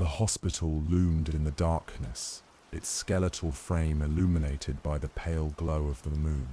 The hospital loomed in the darkness, its skeletal frame illuminated by the pale glow of the moon.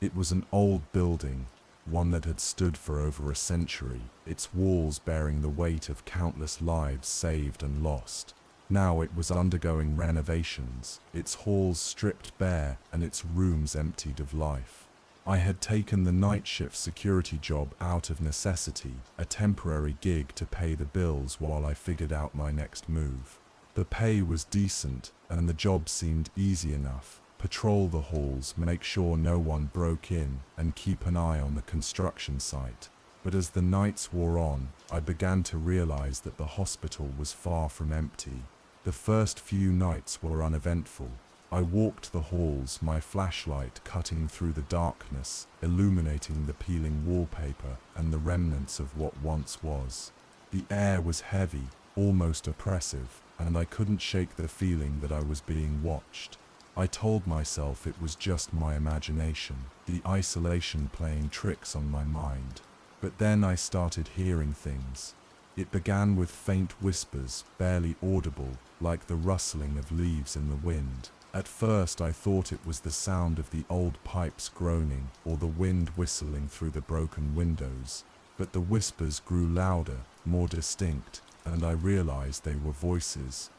It was an old building, one that had stood for over a century, its walls bearing the weight of countless lives saved and lost. Now it was undergoing renovations, its halls stripped bare and its rooms emptied of life. I had taken the night shift security job out of necessity, a temporary gig to pay the bills while I figured out my next move. The pay was decent, and the job seemed easy enough. Patrol the halls, make sure no one broke in, and keep an eye on the construction site. But as the nights wore on, I began to realize that the hospital was far from empty. The first few nights were uneventful. I walked the halls, my flashlight cutting through the darkness, illuminating the peeling wallpaper and the remnants of what once was. The air was heavy, almost oppressive, and I couldn't shake the feeling that I was being watched. I told myself it was just my imagination, the isolation playing tricks on my mind. But then I started hearing things. It began with faint whispers, barely audible, like the rustling of leaves in the wind. At first I thought it was the sound of the old pipes groaning or the wind whistling through the broken windows. But the whispers grew louder, more distinct, and I realized they were voices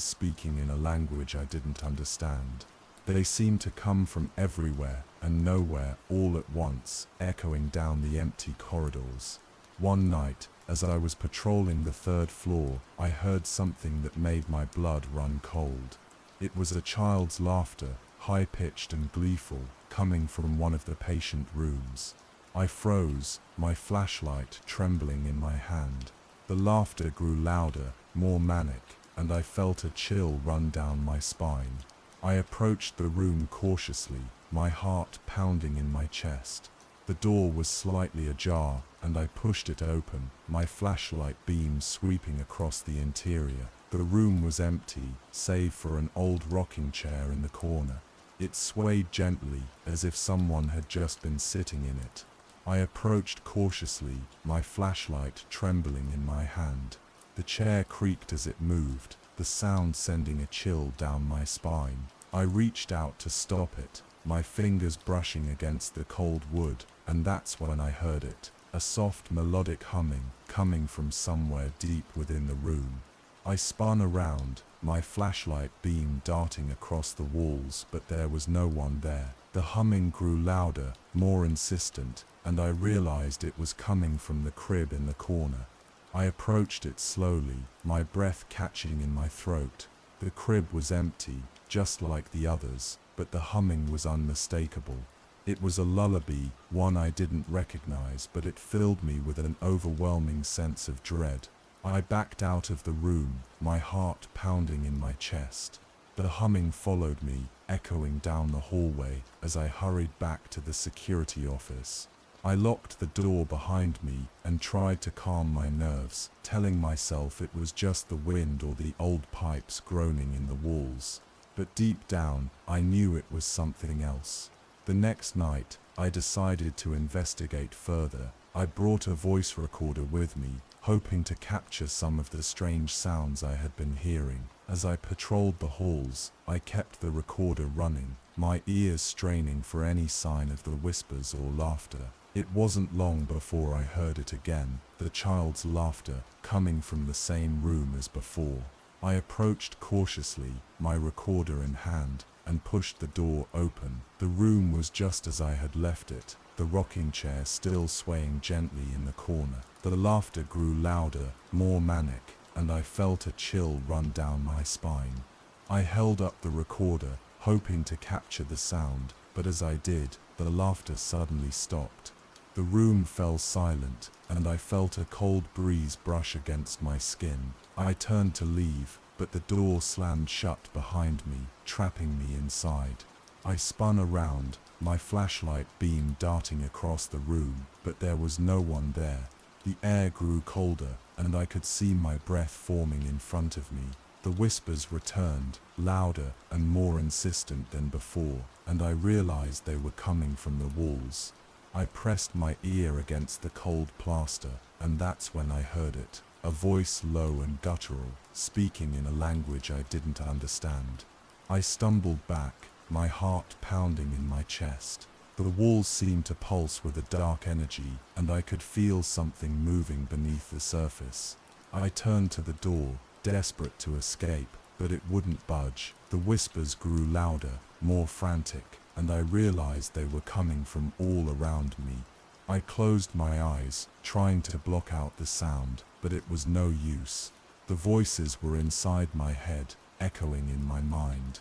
speaking in a language I didn't understand. They seemed to come from everywhere and nowhere all at once, echoing down the empty corridors. One night, as I was patrolling the third floor, I heard something that made my blood run cold. It was a child's laughter, high-pitched and gleeful, coming from one of the patient rooms. I froze, my flashlight trembling in my hand. The laughter grew louder, more manic, and I felt a chill run down my spine. I approached the room cautiously, my heart pounding in my chest. The door was slightly ajar, and I pushed it open, my flashlight beam sweeping across the interior. The room was empty, save for an old rocking chair in the corner. It swayed gently, as if someone had just been sitting in it. I approached cautiously, my flashlight trembling in my hand. The chair creaked as it moved, the sound sending a chill down my spine. I reached out to stop it, my fingers brushing against the cold wood, and that's when I heard it, a soft melodic humming, coming from somewhere deep within the room. I spun around, my flashlight beam darting across the walls, but there was no one there. The humming grew louder, more insistent, and I realized it was coming from the crib in the corner. I approached it slowly, my breath catching in my throat. The crib was empty, just like the others, but the humming was unmistakable. It was a lullaby, one I didn't recognize, but it filled me with an overwhelming sense of dread. I backed out of the room, my heart pounding in my chest. The humming followed me, echoing down the hallway, as I hurried back to the security office. I locked the door behind me and tried to calm my nerves, telling myself it was just the wind or the old pipes groaning in the walls. But deep down, I knew it was something else. The next night, I decided to investigate further. I brought a voice recorder with me, hoping to capture some of the strange sounds I had been hearing. As I patrolled the halls, I kept the recorder running, my ears straining for any sign of the whispers or laughter. It wasn't long before I heard it again, the child's laughter, coming from the same room as before. I approached cautiously, my recorder in hand, and pushed the door open. The room was just as I had left it, the rocking chair still swaying gently in the corner. The laughter grew louder, more manic, and I felt a chill run down my spine. I held up the recorder, hoping to capture the sound, but as I did, the laughter suddenly stopped. The room fell silent, and I felt a cold breeze brush against my skin. I turned to leave, but the door slammed shut behind me, trapping me inside. I spun around, my flashlight beam darting across the room, but there was no one there. The air grew colder, and I could see my breath forming in front of me. The whispers returned, louder and more insistent than before, and I realized they were coming from the walls. I pressed my ear against the cold plaster, and that's when I heard it. a voice low and guttural, speaking in a language I didn't understand. I stumbled back, my heart pounding in my chest. The walls seemed to pulse with a dark energy, and I could feel something moving beneath the surface. I turned to the door, desperate to escape, but it wouldn't budge. The whispers grew louder, more frantic, and I realized they were coming from all around me. I closed my eyes, trying to block out the sound, but it was no use. The voices were inside my head, echoing in my mind.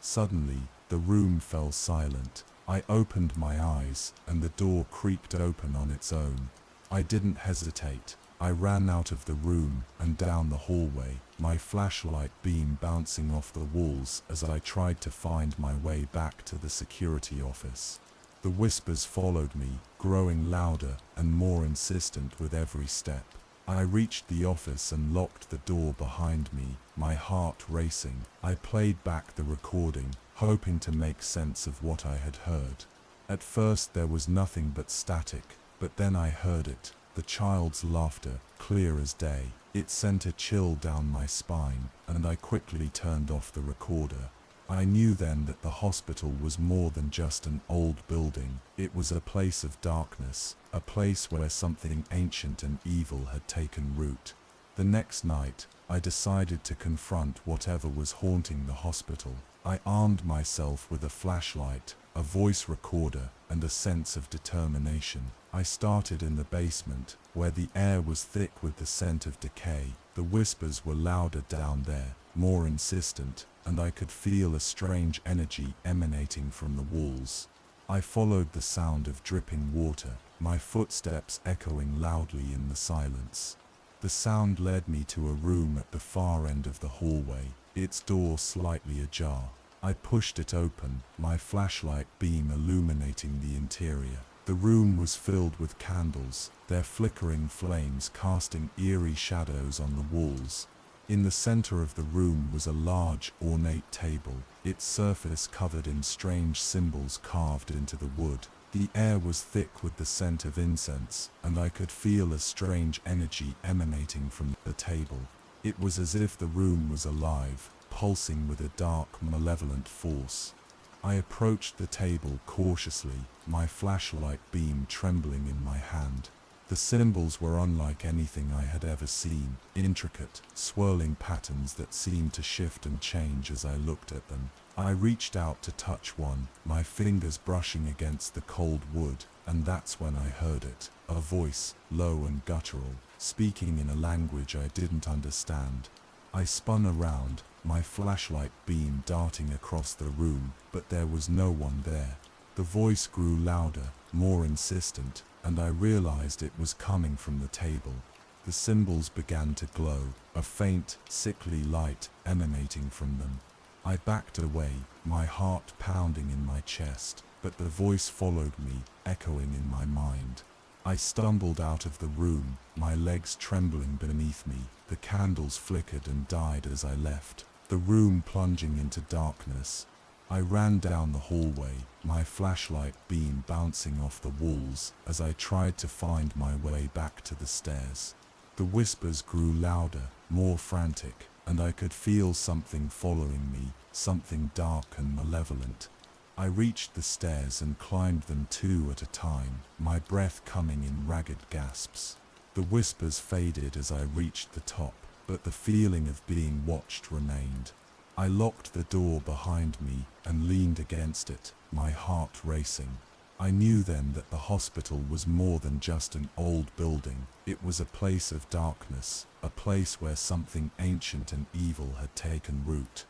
Suddenly, the room fell silent. I opened my eyes, and the door creaked open on its own. I didn't hesitate. I ran out of the room and down the hallway, my flashlight beam bouncing off the walls as I tried to find my way back to the security office. The whispers followed me, growing louder and more insistent with every step. I reached the office and locked the door behind me, my heart racing. I played back the recording, hoping to make sense of what I had heard. At first there was nothing but static, but then I heard it. The child's laughter, clear as day. It sent a chill down my spine, and I quickly turned off the recorder. I knew then that the hospital was more than just an old building. It was a place of darkness, a place where something ancient and evil had taken root. The next night, I decided to confront whatever was haunting the hospital. I armed myself with a flashlight, a voice recorder, and a sense of determination. I started in the basement, where the air was thick with the scent of decay. The whispers were louder down there, more insistent, and I could feel a strange energy emanating from the walls. I followed the sound of dripping water, my footsteps echoing loudly in the silence. The sound led me to a room at the far end of the hallway, its door slightly ajar. I pushed it open, my flashlight beam illuminating the interior. The room was filled with candles, their flickering flames casting eerie shadows on the walls. In the center of the room was a large, ornate table, its surface covered in strange symbols carved into the wood. The air was thick with the scent of incense, and I could feel a strange energy emanating from the table. It was as if the room was alive, pulsing with a dark, malevolent force. I approached the table cautiously, my flashlight beam trembling in my hand. The symbols were unlike anything I had ever seen, intricate, swirling patterns that seemed to shift and change as I looked at them. I reached out to touch one, my fingers brushing against the cold wood, and that's when I heard it, a voice, low and guttural, speaking in a language I didn't understand. I spun around, my flashlight beam darting across the room, but there was no one there. The voice grew louder, more insistent, and I realized it was coming from the table. The symbols began to glow, a faint, sickly light emanating from them. I backed away, my heart pounding in my chest, but the voice followed me, echoing in my mind. I stumbled out of the room, my legs trembling beneath me. The candles flickered and died as I left, the room plunging into darkness. I ran down the hallway, my flashlight beam bouncing off the walls as I tried to find my way back to the stairs. The whispers grew louder, more frantic, and I could feel something following me, something dark and malevolent. I reached the stairs and climbed them two at a time, my breath coming in ragged gasps. The whispers faded as I reached the top, but the feeling of being watched remained. I locked the door behind me and leaned against it, my heart racing. I knew then that the hospital was more than just an old building. It was a place of darkness, a place where something ancient and evil had taken root.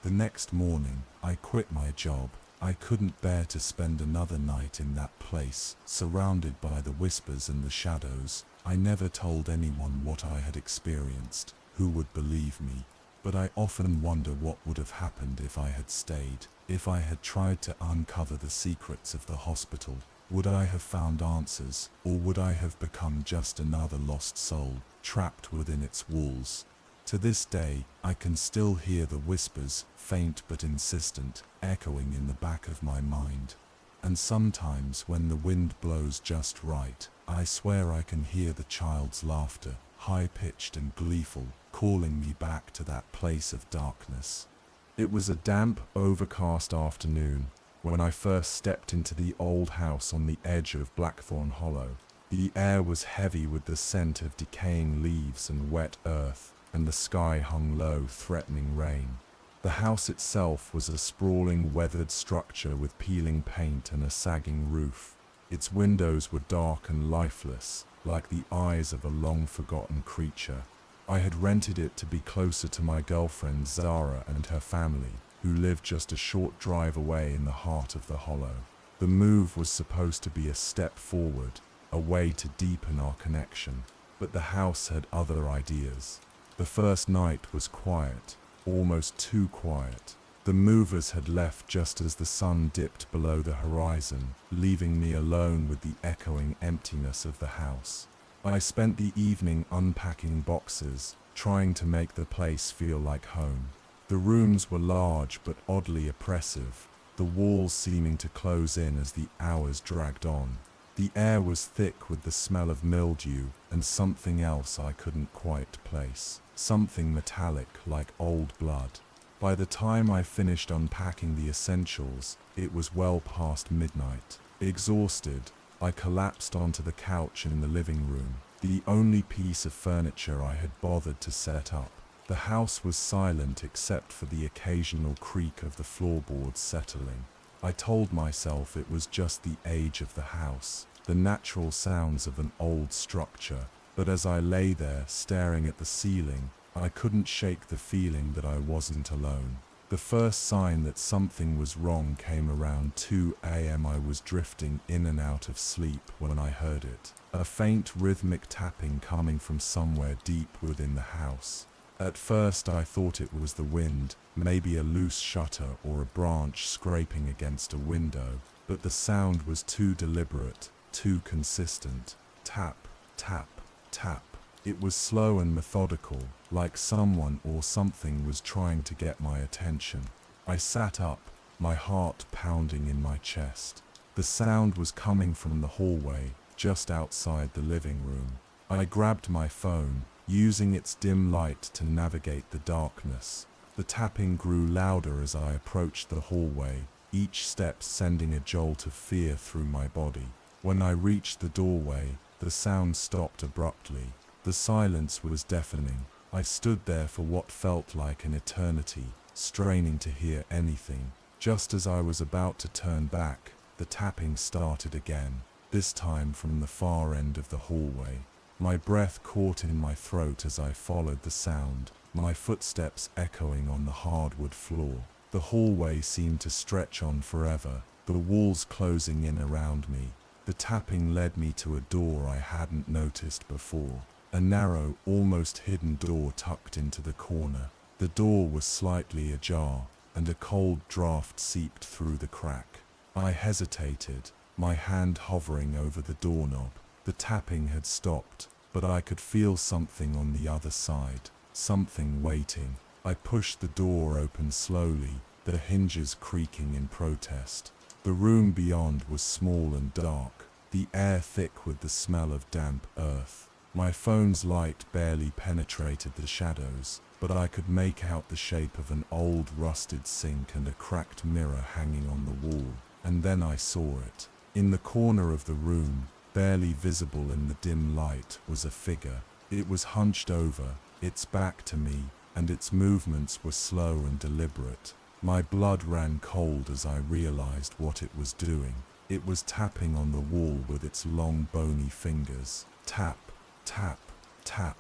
The next morning, I quit my job. I couldn't bear to spend another night in that place, surrounded by the whispers and the shadows. I never told anyone what I had experienced. Who would believe me? But I often wonder what would have happened if I had stayed, if I had tried to uncover the secrets of the hospital. Would I have found answers, or would I have become just another lost soul, trapped within its walls? To this day, I can still hear the whispers, faint but insistent, echoing in the back of my mind. And sometimes when the wind blows just right, I swear I can hear the child's laughter, high-pitched and gleeful, calling me back to that place of darkness. It was a damp, overcast afternoon when I first stepped into the old house on the edge of Blackthorn Hollow. The air was heavy with the scent of decaying leaves and wet earth, and the sky hung low, threatening rain. The house itself was a sprawling, weathered structure with peeling paint and a sagging roof. Its windows were dark and lifeless, like the eyes of a long-forgotten creature. I had rented it to be closer to my girlfriend Zara and her family, who lived just a short drive away in the heart of the hollow. The move was supposed to be a step forward, a way to deepen our connection, but the house had other ideas. The first night was quiet, almost too quiet. The movers had left just as the sun dipped below the horizon, leaving me alone with the echoing emptiness of the house. I spent the evening unpacking boxes, trying to make the place feel like home. The rooms were large but oddly oppressive, the walls seeming to close in as the hours dragged on. The air was thick with the smell of mildew and something else I couldn't quite place, something metallic like old blood. By the time I finished unpacking the essentials, it was well past midnight. Exhausted, I collapsed onto the couch in the living room, the only piece of furniture I had bothered to set up. The house was silent except for the occasional creak of the floorboards settling. I told myself it was just the age of the house, the natural sounds of an old structure, but as I lay there staring at the ceiling, I couldn't shake the feeling that I wasn't alone. The first sign that something was wrong came around 2 a.m. I was drifting in and out of sleep when I heard it, a faint rhythmic tapping coming from somewhere deep within the house. At first I thought it was the wind, maybe a loose shutter or a branch scraping against a window, but the sound was too deliberate, too consistent. Tap, tap, tap. It was slow and methodical, like someone or something was trying to get my attention. I sat up, my heart pounding in my chest. The sound was coming from the hallway, just outside the living room. I grabbed my phone, using its dim light to navigate the darkness. The tapping grew louder as I approached the hallway, each step sending a jolt of fear through my body. When I reached the doorway, the sound stopped abruptly. The silence was deafening. I stood there for what felt like an eternity, straining to hear anything. Just as I was about to turn back, the tapping started again, this time from the far end of the hallway. My breath caught in my throat as I followed the sound, my footsteps echoing on the hardwood floor. The hallway seemed to stretch on forever, the walls closing in around me. The tapping led me to a door I hadn't noticed before. A narrow, almost hidden door tucked into the corner. The door was slightly ajar, and a cold draft seeped through the crack. I hesitated, my hand hovering over the doorknob. The tapping had stopped, but I could feel something on the other side, something waiting. I pushed the door open slowly, the hinges creaking in protest. The room beyond was small and dark, the air thick with the smell of damp earth. My phone's light barely penetrated the shadows, but I could make out the shape of an old rusted sink and a cracked mirror hanging on the wall. And then I saw it. In the corner of the room, barely visible in the dim light, was a figure. It was hunched over, its back to me, and its movements were slow and deliberate. My blood ran cold as I realized what it was doing. It was tapping on the wall with its long bony fingers. Tap, tap, tap.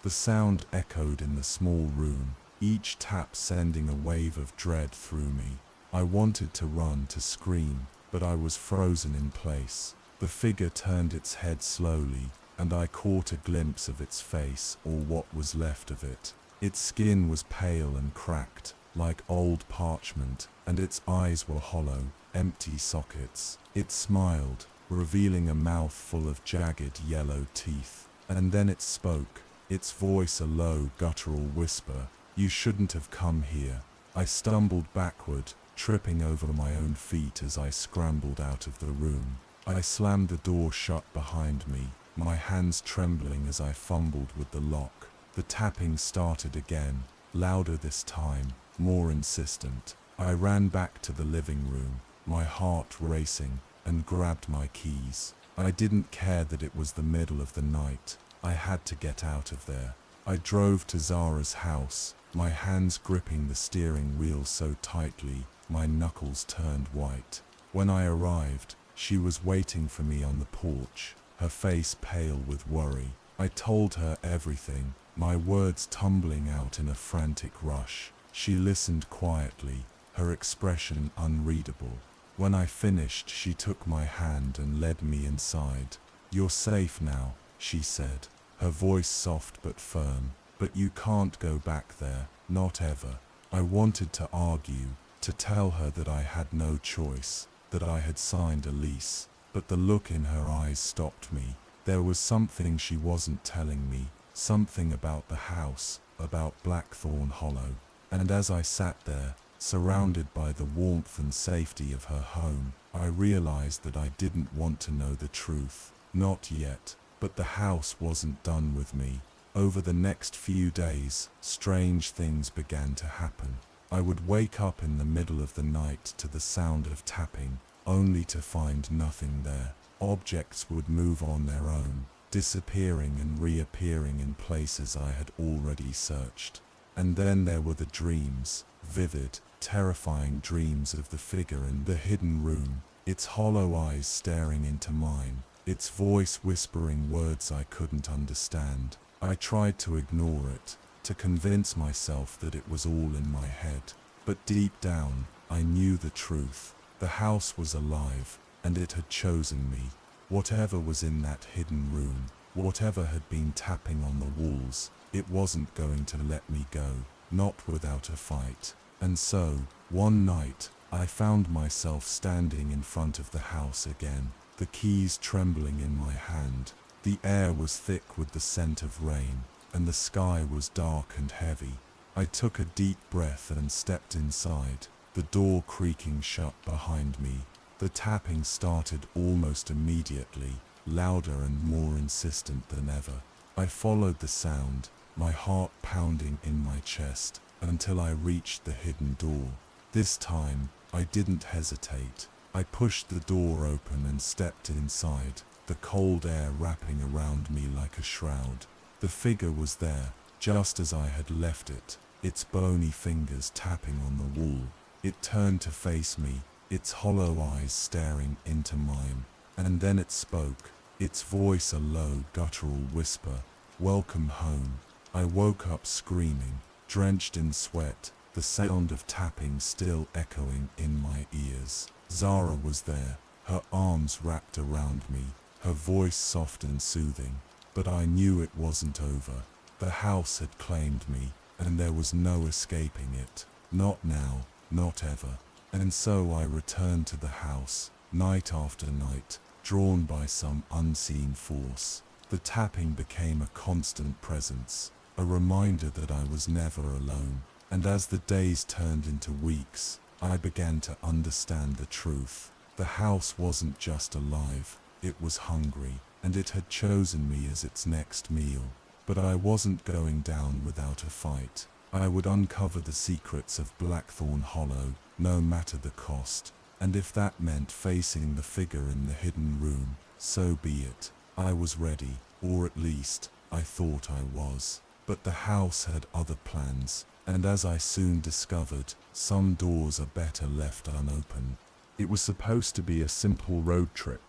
The sound echoed in the small room, each tap sending a wave of dread through me. I wanted to run, to scream, but I was frozen in place. The figure turned its head slowly, and I caught a glimpse of its face, or what was left of it. Its skin was pale and cracked, like old parchment, and its eyes were hollow, empty sockets. It smiled, revealing a mouth full of jagged yellow teeth. And then it spoke, its voice a low, guttural whisper. "You shouldn't have come here." I stumbled backward, tripping over my own feet as I scrambled out of the room. I slammed the door shut behind me, my hands trembling as I fumbled with the lock. The tapping started again, louder this time, more insistent. I ran back to the living room, my heart racing, and grabbed my keys. I didn't care that it was the middle of the night. I had to get out of there. I drove to Zara's house, my hands gripping the steering wheel so tightly, my knuckles turned white. When I arrived, she was waiting for me on the porch, her face pale with worry. I told her everything, my words tumbling out in a frantic rush. She listened quietly, her expression unreadable. When I finished, she took my hand and led me inside. "You're safe now," she said, her voice soft but firm. "But you can't go back there, not ever." I wanted to argue, to tell her that I had no choice, that I had signed a lease, but the look in her eyes stopped me. There was something she wasn't telling me, something about the house, about Blackthorn Hollow. And as I sat there, surrounded by the warmth and safety of her home, I realized that I didn't want to know the truth. Not yet. But the house wasn't done with me. Over the next few days, strange things began to happen. I would wake up in the middle of the night to the sound of tapping, only to find nothing there. Objects would move on their own, disappearing and reappearing in places I had already searched. And then there were the dreams, vivid, terrifying dreams of the figure in the hidden room, its hollow eyes staring into mine, its voice whispering words I couldn't understand. I tried to ignore it, to convince myself that it was all in my head. But deep down, I knew the truth. The house was alive, and it had chosen me. Whatever was in that hidden room, whatever had been tapping on the walls, it wasn't going to let me go, not without a fight. And so, one night, I found myself standing in front of the house again, the keys trembling in my hand. The air was thick with the scent of rain, and the sky was dark and heavy. I took a deep breath and stepped inside, the door creaking shut behind me. The tapping started almost immediately, louder and more insistent than ever. I followed the sound, my heart pounding in my chest, until I reached the hidden door. This time, I didn't hesitate. I pushed the door open and stepped inside, the cold air wrapping around me like a shroud. The figure was there, just as I had left it, its bony fingers tapping on the wall. It turned to face me, its hollow eyes staring into mine, and then it spoke, its voice a low, guttural whisper, "Welcome home." I woke up screaming, drenched in sweat, the sound of tapping still echoing in my ears. Zara was there, her arms wrapped around me, her voice soft and soothing. But I knew it wasn't over. The house had claimed me, and there was no escaping it. Not now, not ever. And so I returned to the house, night after night, drawn by some unseen force. The tapping became a constant presence, a reminder that I was never alone. And as the days turned into weeks, I began to understand the truth. The house wasn't just alive, it was hungry, and it had chosen me as its next meal. But I wasn't going down without a fight. I would uncover the secrets of Blackthorn Hollow, no matter the cost. And if that meant facing the figure in the hidden room, so be it. I was ready, or at least, I thought I was. But the house had other plans, and as I soon discovered, some doors are better left unopened. It was supposed to be a simple road trip,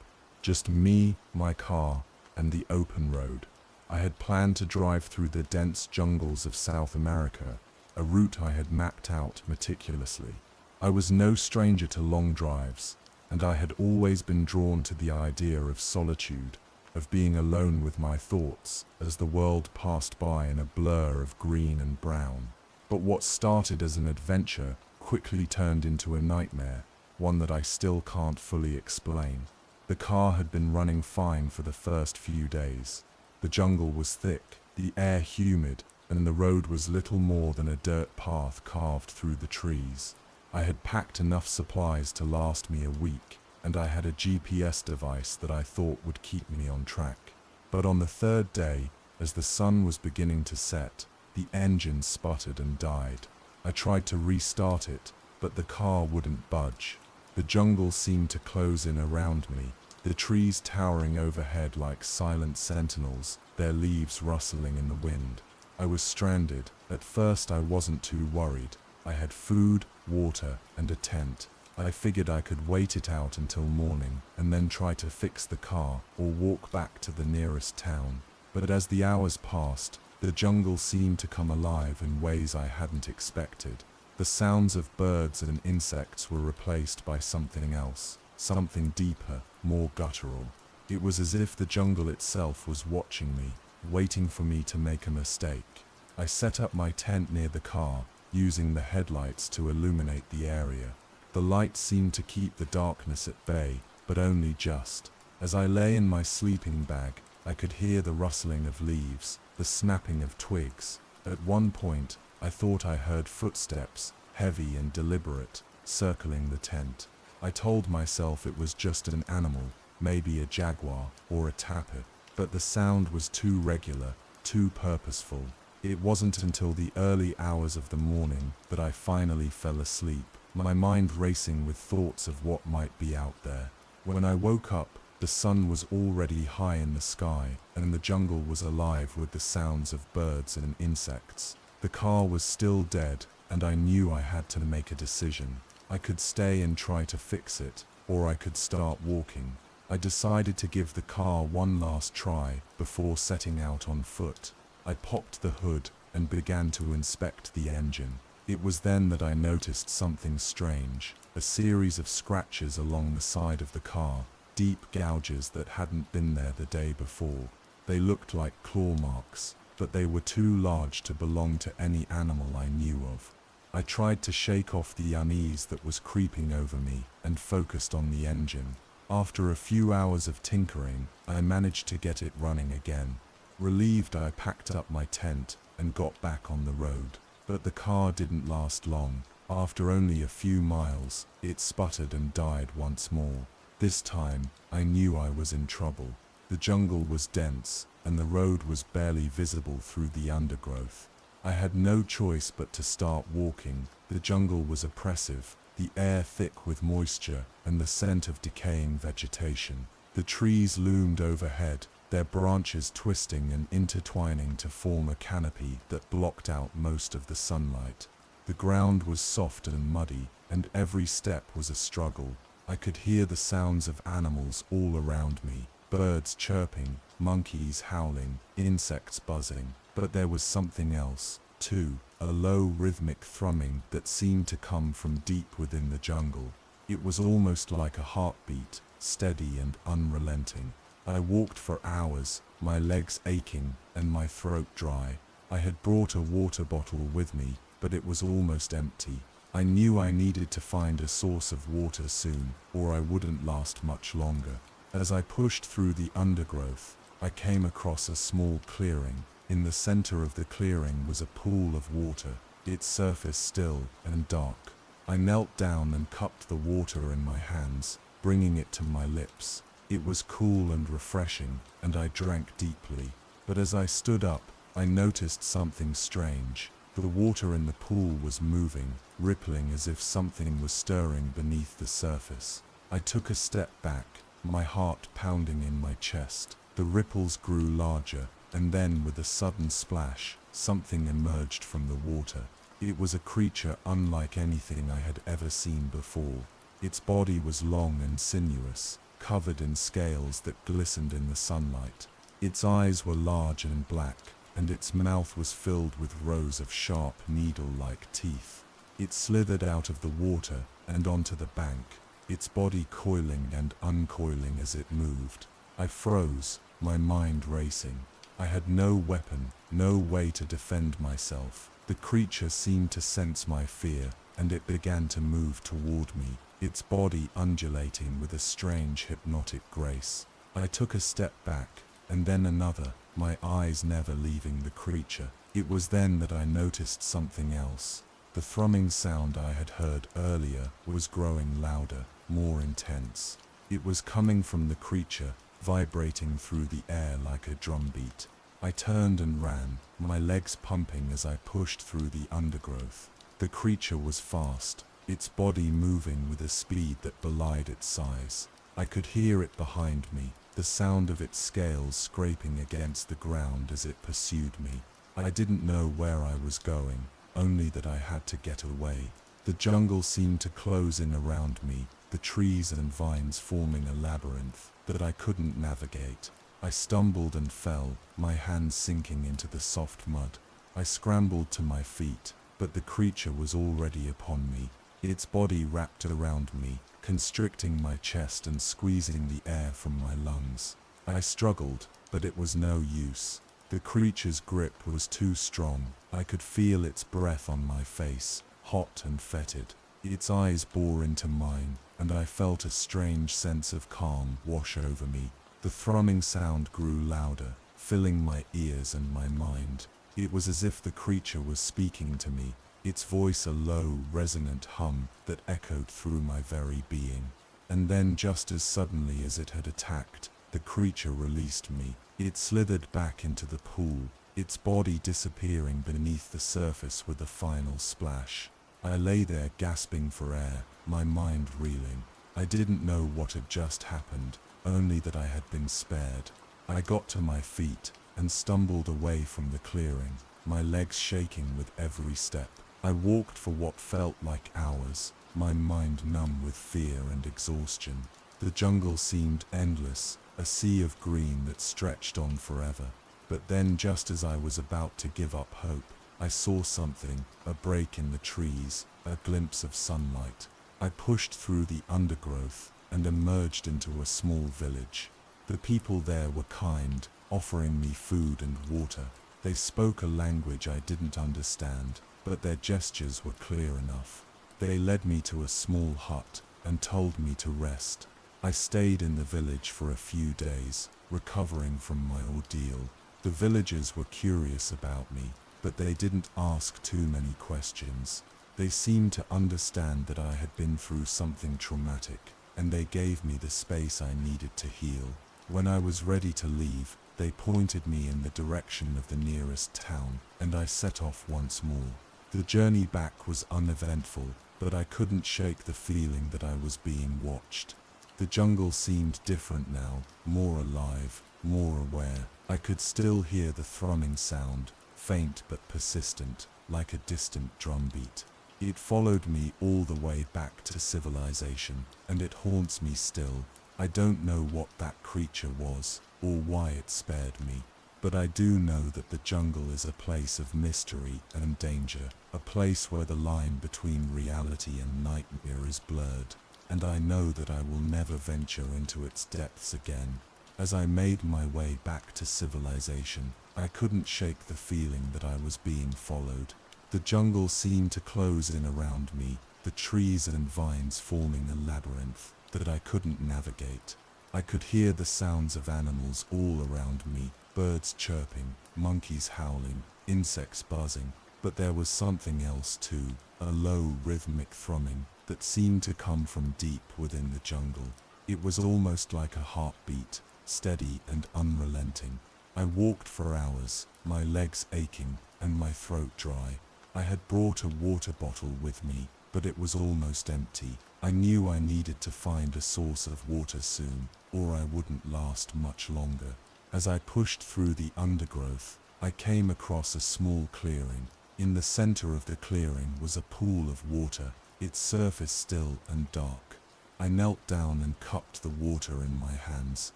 just me, my car, and the open road. I had planned to drive through the dense jungles of South America, a route I had mapped out meticulously. I was no stranger to long drives, and I had always been drawn to the idea of solitude, of being alone with my thoughts as the world passed by in a blur of green and brown. But what started as an adventure quickly turned into a nightmare, one that I still can't fully explain. The car had been running fine for the first few days. The jungle was thick, the air humid, and the road was little more than a dirt path carved through the trees. I had packed enough supplies to last me a week, and I had a GPS device that I thought would keep me on track. But on the third day, as the sun was beginning to set, the engine sputtered and died. I tried to restart it, but the car wouldn't budge. The jungle seemed to close in around me, the trees towering overhead like silent sentinels, their leaves rustling in the wind. I was stranded. At first I wasn't too worried. I had food, water, and a tent. I figured I could wait it out until morning and then try to fix the car or walk back to the nearest town. But as the hours passed, the jungle seemed to come alive in ways I hadn't expected. The sounds of birds and insects were replaced by something else, something deeper, more guttural. It was as if the jungle itself was watching me, waiting for me to make a mistake. I set up my tent near the car, using the headlights to illuminate the area. The light seemed to keep the darkness at bay, but only just. As I lay in my sleeping bag, I could hear the rustling of leaves, the snapping of twigs. At one point, I thought I heard footsteps, heavy and deliberate, circling the tent. I told myself it was just an animal, maybe a jaguar or a tapir, but the sound was too regular, too purposeful. It wasn't until the early hours of the morning that I finally fell asleep, my mind racing with thoughts of what might be out there. When I woke up, the sun was already high in the sky, and the jungle was alive with the sounds of birds and insects. The car was still dead, and I knew I had to make a decision. I could stay and try to fix it, or I could start walking. I decided to give the car one last try before setting out on foot. I popped the hood and began to inspect the engine. It was then that I noticed something strange, a series of scratches along the side of the car, deep gouges that hadn't been there the day before. They looked like claw marks, but they were too large to belong to any animal I knew of. I tried to shake off the unease that was creeping over me and focused on the engine. After a few hours of tinkering, I managed to get it running again. Relieved, I packed up my tent and got back on the road. But the car didn't last long. After only a few miles, it sputtered and died once more. This time, I knew I was in trouble. The jungle was dense, and the road was barely visible through the undergrowth. I had no choice but to start walking. The jungle was oppressive, the air thick with moisture and the scent of decaying vegetation. The trees loomed overhead, their branches twisting and intertwining to form a canopy that blocked out most of the sunlight. The ground was soft and muddy, and every step was a struggle. I could hear the sounds of animals all around me, birds chirping, monkeys howling, insects buzzing. But there was something else, too, a low rhythmic thrumming that seemed to come from deep within the jungle. It was almost like a heartbeat, steady and unrelenting. I walked for hours, my legs aching and my throat dry. I had brought a water bottle with me, but it was almost empty. I knew I needed to find a source of water soon, or I wouldn't last much longer. As I pushed through the undergrowth, I came across a small clearing. In the center of the clearing was a pool of water, its surface still and dark. I knelt down and cupped the water in my hands, bringing it to my lips. It was cool and refreshing, and I drank deeply. But as I stood up, I noticed something strange. The water in the pool was moving, rippling as if something was stirring beneath the surface. I took a step back, my heart pounding in my chest. The ripples grew larger, and then with a sudden splash, something emerged from the water. It was a creature unlike anything I had ever seen before. Its body was long and sinuous, covered in scales that glistened in the sunlight. Its eyes were large and black, and its mouth was filled with rows of sharp needle-like teeth. It slithered out of the water and onto the bank, its body coiling and uncoiling as it moved. I froze, my mind racing. I had no weapon, no way to defend myself. The creature seemed to sense my fear, and it began to move toward me, its body undulating with a strange hypnotic grace. I took a step back, and then another, my eyes never leaving the creature. It was then that I noticed something else. The thrumming sound I had heard earlier was growing louder, more intense. It was coming from the creature, vibrating through the air like a drumbeat. I turned and ran, my legs pumping as I pushed through the undergrowth. The creature was fast, its body moving with a speed that belied its size. I could hear it behind me, the sound of its scales scraping against the ground as it pursued me. I didn't know where I was going, only that I had to get away. The jungle seemed to close in around me, the trees and vines forming a labyrinth that I couldn't navigate. I stumbled and fell, my hands sinking into the soft mud. I scrambled to my feet, but the creature was already upon me. Its body wrapped around me, constricting my chest and squeezing the air from my lungs. I struggled, but it was no use. The creature's grip was too strong. I could feel its breath on my face, hot and fetid. Its eyes bore into mine, and I felt a strange sense of calm wash over me. The thrumming sound grew louder, filling my ears and my mind. It was as if the creature was speaking to me, its voice a low, resonant hum that echoed through my very being. And then, just as suddenly as it had attacked, the creature released me. It slithered back into the pool, its body disappearing beneath the surface with a final splash. I lay there gasping for air, my mind reeling. I didn't know what had just happened, only that I had been spared. I got to my feet and stumbled away from the clearing, my legs shaking with every step. I walked for what felt like hours, my mind numb with fear and exhaustion. The jungle seemed endless, a sea of green that stretched on forever. But then, just as I was about to give up hope, I saw something, a break in the trees, a glimpse of sunlight. I pushed through the undergrowth and emerged into a small village. The people there were kind, offering me food and water. They spoke a language I didn't understand, but their gestures were clear enough. They led me to a small hut and told me to rest. I stayed in the village for a few days, recovering from my ordeal. The villagers were curious about me, but they didn't ask too many questions. They seemed to understand that I had been through something traumatic, and they gave me the space I needed to heal. When I was ready to leave, they pointed me in the direction of the nearest town, and I set off once more. The journey back was uneventful, but I couldn't shake the feeling that I was being watched. The jungle seemed different now, more alive, more aware. I could still hear the thrumming sound, faint but persistent, like a distant drumbeat. It followed me all the way back to civilization, and it haunts me still. I don't know what that creature was, or why it spared me, but I do know that the jungle is a place of mystery and danger, a place where the line between reality and nightmare is blurred, and I know that I will never venture into its depths again. As I made my way back to civilization, I couldn't shake the feeling that I was being followed. The jungle seemed to close in around me, the trees and vines forming a labyrinth that I couldn't navigate. I could hear the sounds of animals all around me, birds chirping, monkeys howling, insects buzzing, but there was something else too, a low rhythmic thrumming that seemed to come from deep within the jungle. It was almost like a heartbeat, steady and unrelenting. I walked for hours, my legs aching and my throat dry. I had brought a water bottle with me, but it was almost empty. I knew I needed to find a source of water soon, or I wouldn't last much longer. As I pushed through the undergrowth, I came across a small clearing. In the center of the clearing was a pool of water, its surface still and dark. I knelt down and cupped the water in my hands,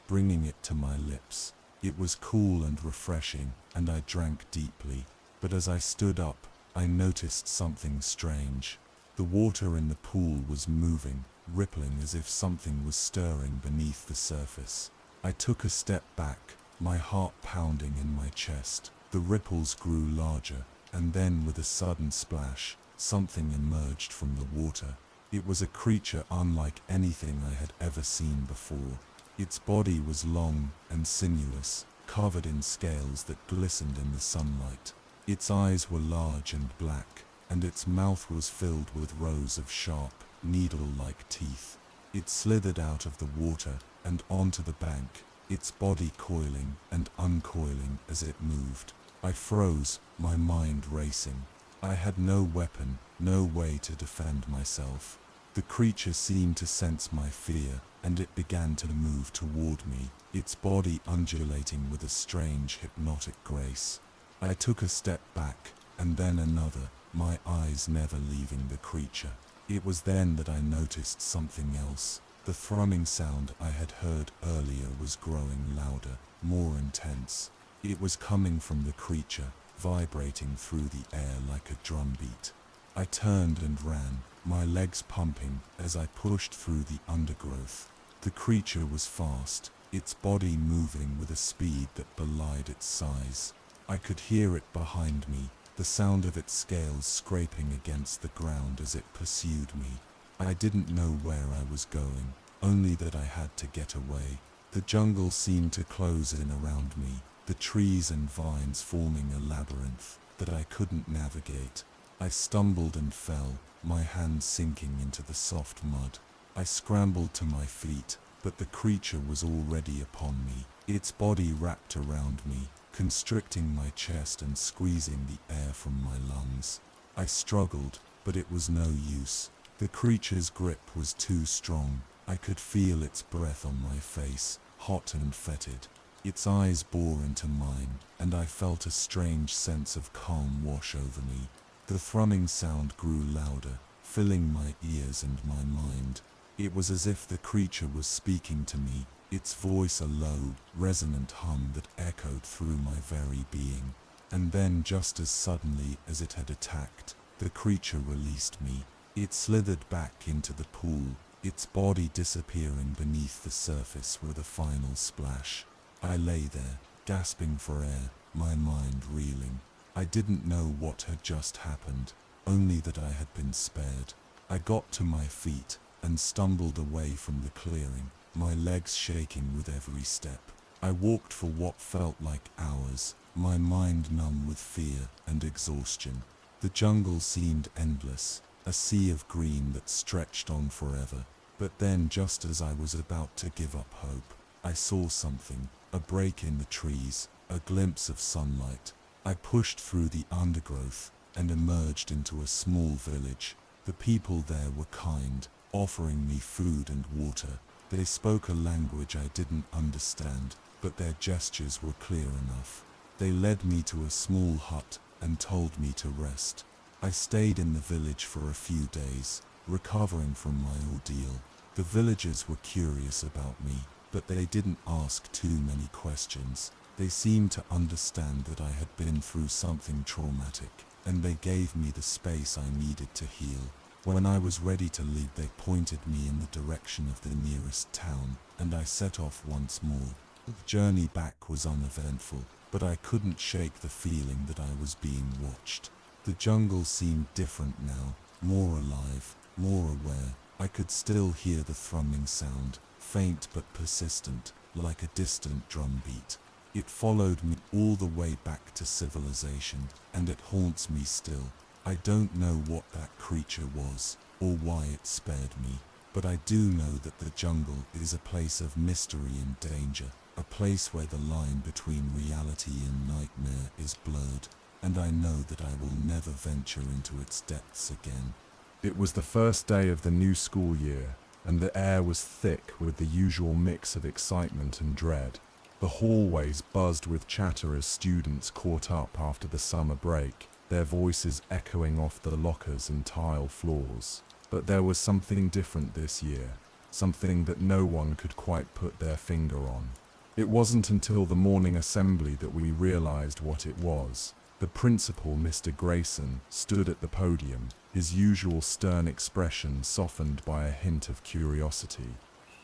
bringing it to my lips. It was cool and refreshing, and I drank deeply. But as I stood up, I noticed something strange. The water in the pool was moving, rippling as if something was stirring beneath the surface. I took a step back, my heart pounding in my chest. The ripples grew larger, and then with a sudden splash, something emerged from the water. It was a creature unlike anything I had ever seen before. Its body was long and sinuous, covered in scales that glistened in the sunlight. Its eyes were large and black, and its mouth was filled with rows of sharp, needle-like teeth. It slithered out of the water and onto the bank, its body coiling and uncoiling as it moved. I froze, my mind racing. I had no weapon, no way to defend myself. The creature seemed to sense my fear, and it began to move toward me, its body undulating with a strange hypnotic grace. I took a step back, and then another, my eyes never leaving the creature. It was then that I noticed something else. The thrumming sound I had heard earlier was growing louder, more intense. It was coming from the creature, vibrating through the air like a drumbeat. I turned and ran, my legs pumping as I pushed through the undergrowth. The creature was fast, its body moving with a speed that belied its size. I could hear it behind me, the sound of its scales scraping against the ground as it pursued me. I didn't know where I was going, only that I had to get away. The jungle seemed to close in around me, the trees and vines forming a labyrinth that I couldn't navigate. I stumbled and fell, my hands sinking into the soft mud. I scrambled to my feet, but the creature was already upon me, its body wrapped around me, constricting my chest and squeezing the air from my lungs. I struggled, but it was no use. The creature's grip was too strong. I could feel its breath on my face, hot and fetid. Its eyes bore into mine, and I felt a strange sense of calm wash over me. The thrumming sound grew louder, filling my ears and my mind. It was as if the creature was speaking to me, its voice a low, resonant hum that echoed through my very being. And then, just as suddenly as it had attacked, the creature released me. It slithered back into the pool, its body disappearing beneath the surface with a final splash. I lay there, gasping for air, my mind reeling. I didn't know what had just happened, only that I had been spared. I got to my feet and stumbled away from the clearing, my legs shaking with every step. I walked for what felt like hours, my mind numb with fear and exhaustion. The jungle seemed endless, a sea of green that stretched on forever. But then, just as I was about to give up hope, I saw something, a break in the trees, a glimpse of sunlight. I pushed through the undergrowth and emerged into a small village. The people there were kind, offering me food and water. They spoke a language I didn't understand, but their gestures were clear enough. They led me to a small hut and told me to rest. I stayed in the village for a few days, recovering from my ordeal. The villagers were curious about me, but they didn't ask too many questions. They seemed to understand that I had been through something traumatic, and they gave me the space I needed to heal. When I was ready to leave, they pointed me in the direction of the nearest town, and I set off once more. The journey back was uneventful, but I couldn't shake the feeling that I was being watched. The jungle seemed different now, more alive, more aware. I could still hear the thrumming sound, faint but persistent, like a distant drum beat. It followed me all the way back to civilization, and it haunts me still. I don't know what that creature was, or why it spared me, but I do know that the jungle is a place of mystery and danger, a place where the line between reality and nightmare is blurred, and I know that I will never venture into its depths again. It was the first day of the new school year, and the air was thick with the usual mix of excitement and dread. The hallways buzzed with chatter as students caught up after the summer break, their voices echoing off the lockers and tile floors. But there was something different this year, something that no one could quite put their finger on. It wasn't until the morning assembly that we realized what it was. The principal, Mr. Grayson, stood at the podium, his usual stern expression softened by a hint of curiosity.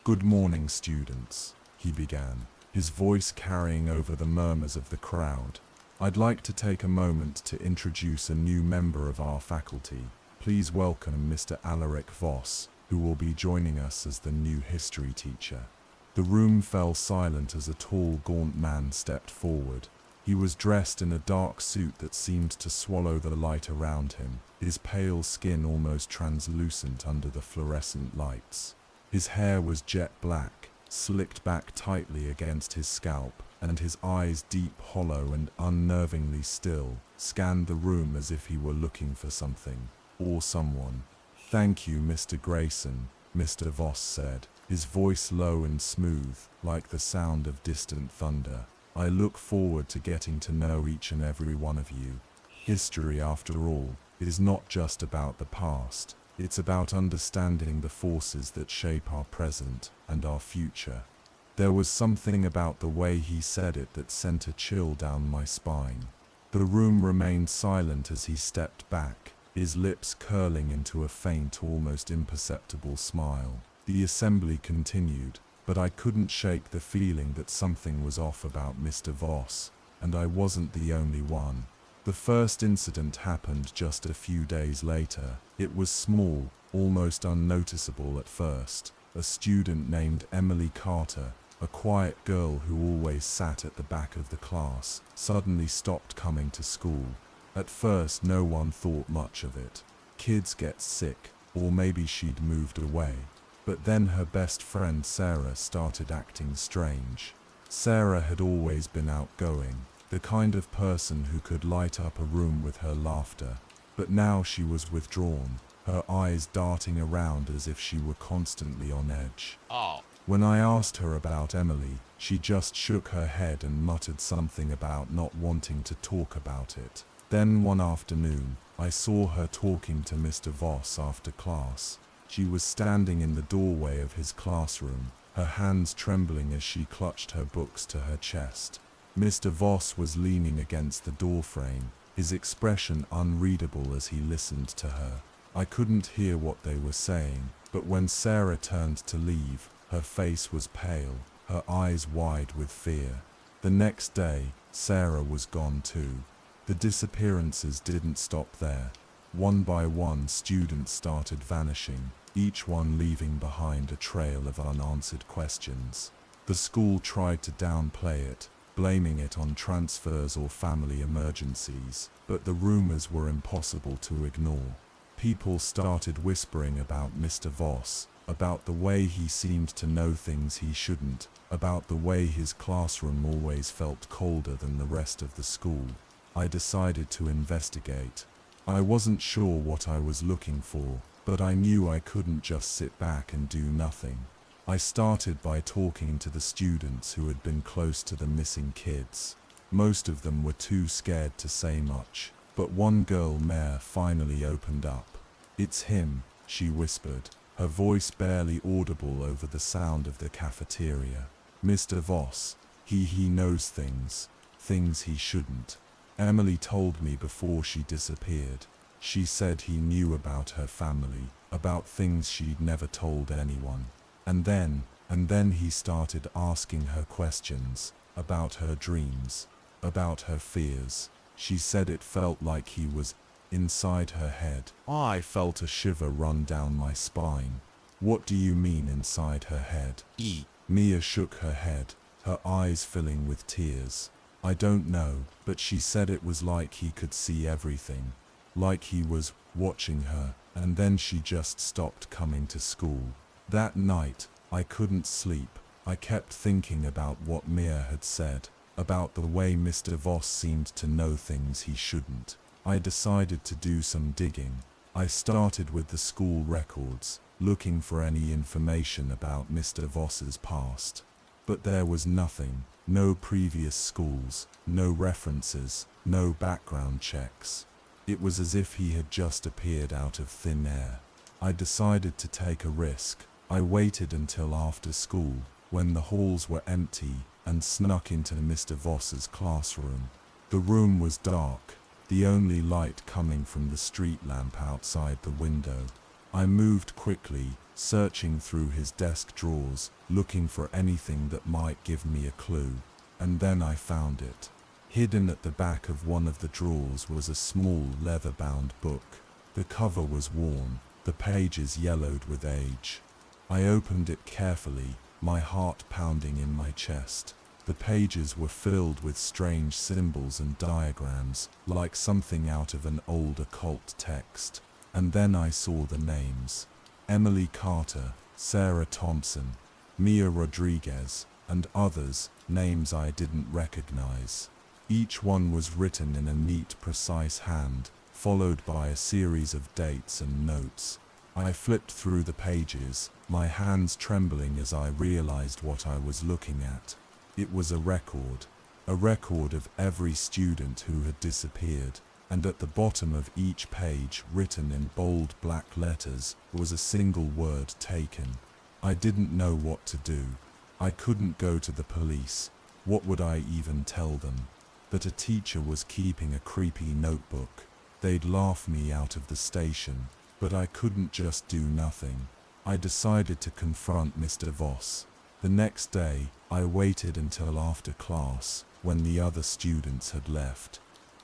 "Good morning, students," he began, his voice carrying over the murmurs of the crowd. "I'd like to take a moment to introduce a new member of our faculty. Please welcome Mr. Alaric Voss, who will be joining us as the new history teacher." The room fell silent as a tall, gaunt man stepped forward. He was dressed in a dark suit that seemed to swallow the light around him, his pale skin almost translucent under the fluorescent lights. His hair was jet black, slicked back tightly against his scalp, and his eyes, deep, hollow, and unnervingly still, scanned the room as if he were looking for something or someone. "Thank you, Mr. Grayson," Mr. Voss said, his voice low and smooth, like the sound of distant thunder. "I look forward to getting to know each and every one of you. History, after all, is not just about the past. It's about understanding the forces that shape our present and our future." There was something about the way he said it that sent a chill down my spine. The room remained silent as he stepped back, his lips curling into a faint, almost imperceptible smile. The assembly continued, but I couldn't shake the feeling that something was off about Mr. Voss, and I wasn't the only one. The first incident happened just a few days later. It was small, almost unnoticeable at first. A student named Emily Carter, a quiet girl who always sat at the back of the class, suddenly stopped coming to school. At first, no one thought much of it. Kids get sick, or maybe she'd moved away. But then her best friend Sarah started acting strange. Sarah had always been outgoing, the kind of person who could light up a room with her laughter. But now she was withdrawn, her eyes darting around as if she were constantly on edge. When I asked her about Emily, she just shook her head and muttered something about not wanting to talk about it. Then one afternoon, I saw her talking to Mr. Voss after class. She was standing in the doorway of his classroom, her hands trembling as she clutched her books to her chest. Mr. Voss was leaning against the doorframe, his expression unreadable as he listened to her. I couldn't hear what they were saying, but when Sarah turned to leave, her face was pale, her eyes wide with fear. The next day, Sarah was gone too. The disappearances didn't stop there. One by one, students started vanishing, each one leaving behind a trail of unanswered questions. The school tried to downplay it, blaming it on transfers or family emergencies, but the rumors were impossible to ignore. People started whispering about Mr. Voss, about the way he seemed to know things he shouldn't, about the way his classroom always felt colder than the rest of the school. I decided to investigate. I wasn't sure what I was looking for, but I knew I couldn't just sit back and do nothing. I started by talking to the students who had been close to the missing kids. Most of them were too scared to say much, but one girl, Mare, finally opened up. "It's him," she whispered, her voice barely audible over the sound of the cafeteria. "Mr. Voss, he knows things he shouldn't. Emily told me before she disappeared. She said he knew about her family, about things she'd never told anyone. And then he started asking her questions, about her dreams, about her fears. She said it felt like he was inside her head." I felt a shiver run down my spine. "What do you mean inside her head?" Mia shook her head, her eyes filling with tears. "I don't know, but she said it was like he could see everything, like he was watching her, and then she just stopped coming to school." That night, I couldn't sleep. I kept thinking about what Mia had said, about the way Mr. Voss seemed to know things he shouldn't. I decided to do some digging. I started with the school records, looking for any information about Mr. Voss's past. But there was nothing. No previous schools, no references, no background checks. It was as if he had just appeared out of thin air. I decided to take a risk. I waited until after school, when the halls were empty, and snuck into Mr. Voss's classroom. The room was dark, the only light coming from the street lamp outside the window. I moved quickly, searching through his desk drawers, looking for anything that might give me a clue. And then I found it. Hidden at the back of one of the drawers was a small leather-bound book. The cover was worn, the pages yellowed with age. I opened it carefully, my heart pounding in my chest. The pages were filled with strange symbols and diagrams, like something out of an old occult text. And then I saw the names. Emily Carter, Sarah Thompson. Mia Rodriguez, and others, names I didn't recognize. Each one was written in a neat, precise hand, followed by a series of dates and notes. I flipped through the pages, my hands trembling as I realized what I was looking at. It was a record of every student who had disappeared, and at the bottom of each page, written in bold black letters, was a single word taken. I didn't know what to do. I couldn't go to the police. What would I even tell them? That a teacher was keeping a creepy notebook. They'd laugh me out of the station, but I couldn't just do nothing. I decided to confront Mr. Voss. The next day, I waited until after class, when the other students had left.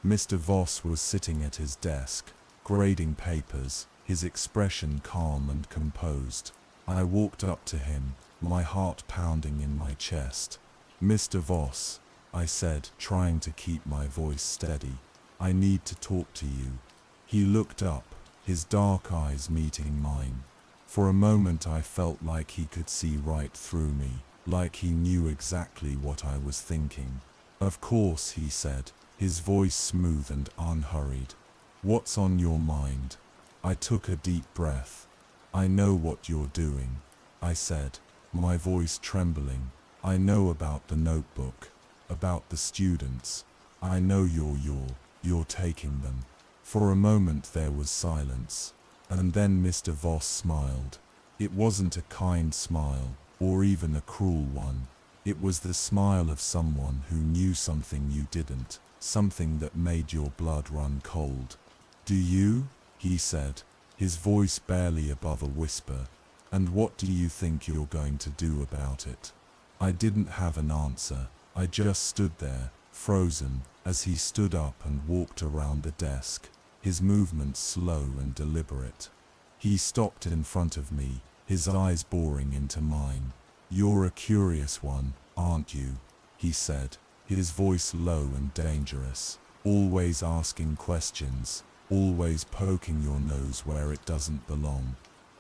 Mr. Voss was sitting at his desk, grading papers, his expression calm and composed. I walked up to him, my heart pounding in my chest. "Mr. Voss," I said, trying to keep my voice steady, "I need to talk to you." He looked up, his dark eyes meeting mine. For a moment I felt like he could see right through me, like he knew exactly what I was thinking. "Of course," he said, his voice smooth and unhurried. "What's on your mind?" I took a deep breath. "I know what you're doing," I said, my voice trembling. "I know about the notebook, about the students. I know you're taking them." For a moment there was silence, and then Mr. Voss smiled. It wasn't a kind smile, or even a cruel one. It was the smile of someone who knew something you didn't, something that made your blood run cold. "Do you?" he said, his voice barely above a whisper. "And what do you think you're going to do about it?" I didn't have an answer. I just stood there, frozen, as he stood up and walked around the desk, his movements slow and deliberate. He stopped in front of me, his eyes boring into mine. "You're a curious one, aren't you?" he said, his voice low and dangerous. "Always asking questions, always poking your nose where it doesn't belong.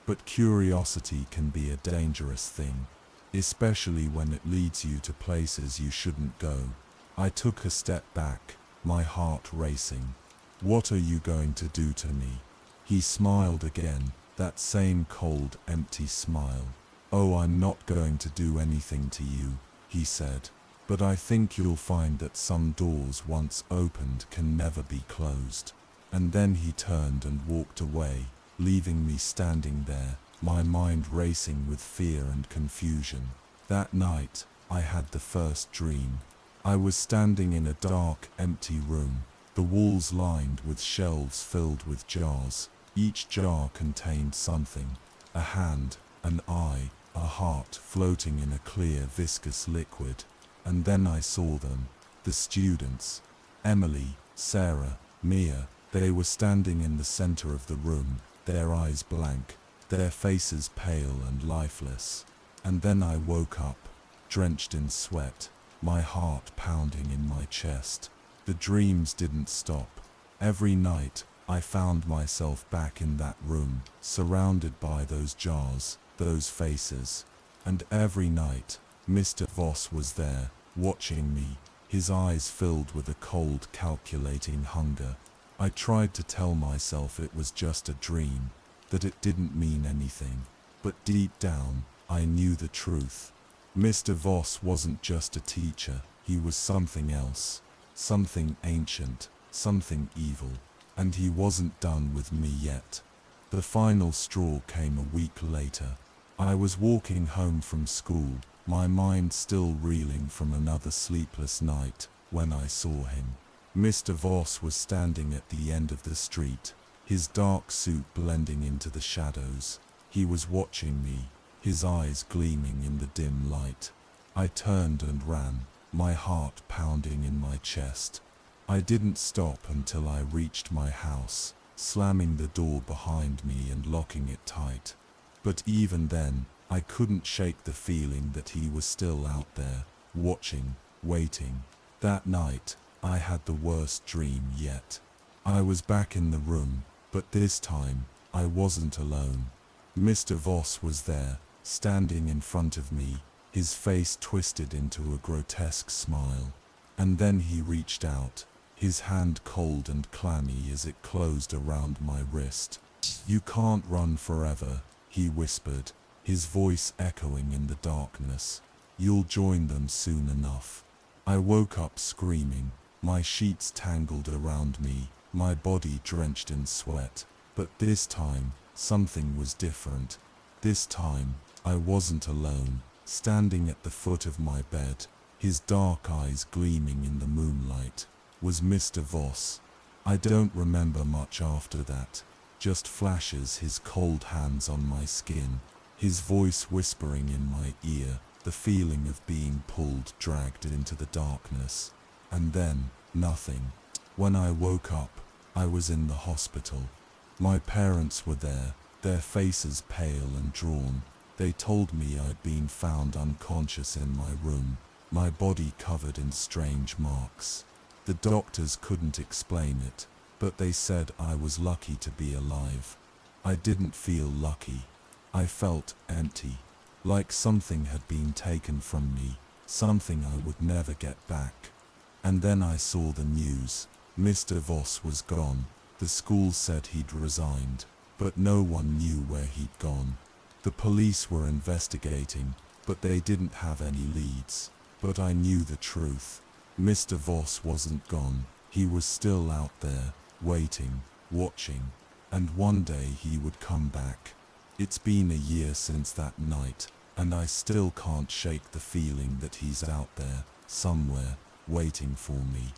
But curiosity can be a dangerous thing, especially when it leads you to places you shouldn't go." I took a step back, my heart racing. "What are you going to do to me?" He smiled again, that same cold, empty smile. "Oh, I'm not going to do anything to you," he said. "But I think you'll find that some doors once opened can never be closed." And then he turned and walked away, leaving me standing there, my mind racing with fear and confusion. That night, I had the first dream. I was standing in a dark, empty room, the walls lined with shelves filled with jars. Each jar contained something: a hand, an eye, a heart floating in a clear, viscous liquid. And then I saw them, the students. Emily, Sarah, Mia. They were standing in the center of the room, their eyes blank, their faces pale and lifeless. And then I woke up, drenched in sweat, my heart pounding in my chest. The dreams didn't stop. Every night, I found myself back in that room, surrounded by those jars, those faces. And every night, Mr. Voss was there, watching me, his eyes filled with a cold, calculating hunger. I tried to tell myself it was just a dream, that it didn't mean anything. But deep down, I knew the truth. Mr. Voss wasn't just a teacher, he was something else. Something ancient, something evil. And he wasn't done with me yet. The final straw came a week later. I was walking home from school, my mind still reeling from another sleepless night, when I saw him. Mr. Voss was standing at the end of the street, his dark suit blending into the shadows. He was watching me, his eyes gleaming in the dim light. I turned and ran, my heart pounding in my chest. I didn't stop until I reached my house, slamming the door behind me and locking it tight. But even then, I couldn't shake the feeling that he was still out there, watching, waiting. That night, I had the worst dream yet. I was back in the room, but this time, I wasn't alone. Mr. Voss was there, standing in front of me, his face twisted into a grotesque smile. And then he reached out, his hand cold and clammy as it closed around my wrist. "You can't run forever," he whispered, his voice echoing in the darkness. "You'll join them soon enough." I woke up screaming, my sheets tangled around me, my body drenched in sweat. But this time, something was different. This time, I wasn't alone. Standing at the foot of my bed, his dark eyes gleaming in the moonlight, was Mr. Voss. I don't remember much after that, just flashes, his cold hands on my skin, his voice whispering in my ear, the feeling of being pulled, dragged into the darkness. And then, nothing. When I woke up, I was in the hospital. My parents were there, their faces pale and drawn. They told me I'd been found unconscious in my room, my body covered in strange marks. The doctors couldn't explain it, but they said I was lucky to be alive. I didn't feel lucky. I felt empty, like something had been taken from me, something I would never get back. And then I saw the news. Mr. Voss was gone. The school said he'd resigned, but no one knew where he'd gone. The police were investigating, but they didn't have any leads. But I knew the truth. Mr. Voss wasn't gone. He was still out there, waiting, watching, and one day he would come back. It's been a year since that night, and I still can't shake the feeling that he's out there, somewhere, waiting for me.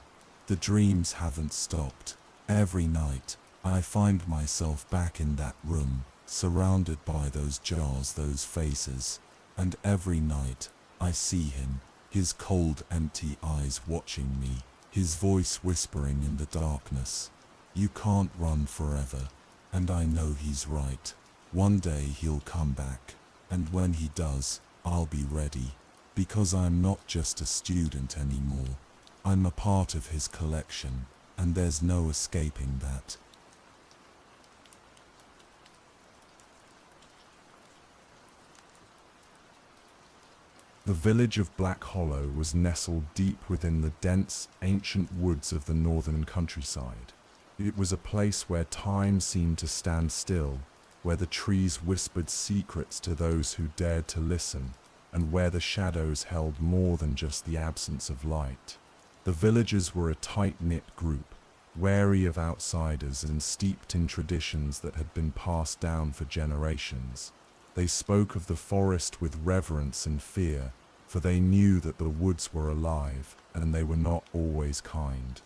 The dreams haven't stopped. Every night, I find myself back in that room, surrounded by those jars, those faces. And every night, I see him, his cold, empty eyes watching me, his voice whispering in the darkness. "You can't run forever." And I know he's right. One day he'll come back, and when he does, I'll be ready. Because I'm not just a student anymore. I'm a part of his collection, and there's no escaping that. The village of Black Hollow was nestled deep within the dense, ancient woods of the northern countryside. It was a place where time seemed to stand still, where the trees whispered secrets to those who dared to listen, and where the shadows held more than just the absence of light. The villagers were a tight-knit group, wary of outsiders and steeped in traditions that had been passed down for generations. They spoke of the forest with reverence and fear, for they knew that the woods were alive, and they were not always kind.